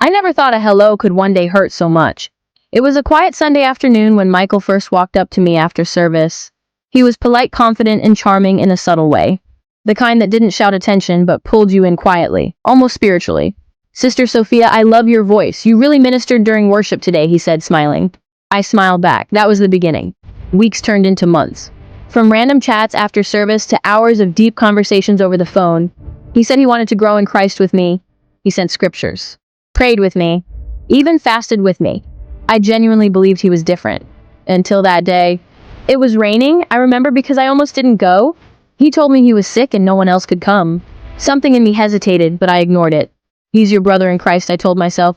I never thought a hello could one day hurt so much. It was a quiet Sunday afternoon when Michael first walked up to me after service. He was polite, confident, and charming in a subtle way. The kind that didn't shout attention but pulled you in quietly, almost spiritually. Sister Sophia, I love your voice. You really ministered during worship today, he said, smiling. I smiled back. That was the beginning. Weeks turned into months. From random chats after service to hours of deep conversations over the phone. He said he wanted to grow in Christ with me. He sent scriptures, prayed with me, even fasted with me. I genuinely believed he was different. Until that day. It was raining, I remember, because I almost didn't go. He told me he was sick and no one else could come. Something in me hesitated, but I ignored it. He's your brother in Christ, I told myself.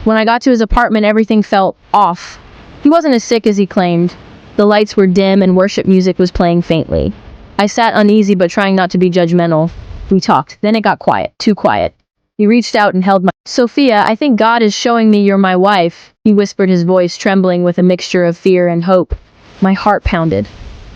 When I got to his apartment, everything felt off. He wasn't as sick as he claimed. The lights were dim and worship music was playing faintly. I sat uneasy but trying not to be judgmental. We talked, then it got quiet, too quiet. He reached out and held my— Sophia, I think God is showing me you're my wife, he whispered, his voice trembling with a mixture of fear and hope. My heart pounded.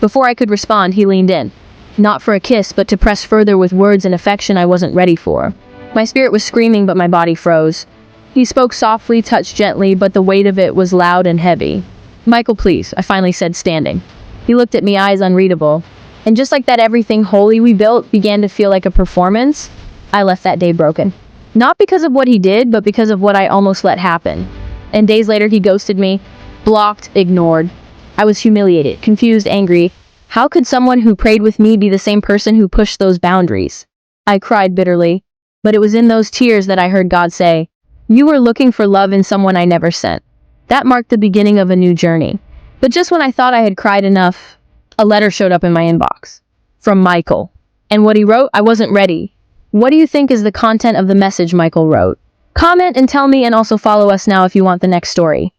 Before I could respond, he leaned in. Not for a kiss, but to press further with words and affection I wasn't ready for. My spirit was screaming, but my body froze. He spoke softly, touched gently, but the weight of it was loud and heavy. Michael, please, I finally said, standing. He looked at me, eyes unreadable. And just like that, everything holy we built began to feel like a performance. I left that day broken. Not because of what he did, but because of what I almost let happen. And days later, he ghosted me, blocked, ignored. I was humiliated, confused, angry. How could someone who prayed with me be the same person who pushed those boundaries? I cried bitterly, but it was in those tears that I heard God say, "You were looking for love in someone I never sent." That marked the beginning of a new journey. But just when I thought I had cried enough, a letter showed up in my inbox. From Michael. And what he wrote, I wasn't ready. What do you think is the content of the message Michael wrote? Comment and tell me, and also follow us now if you want the next story.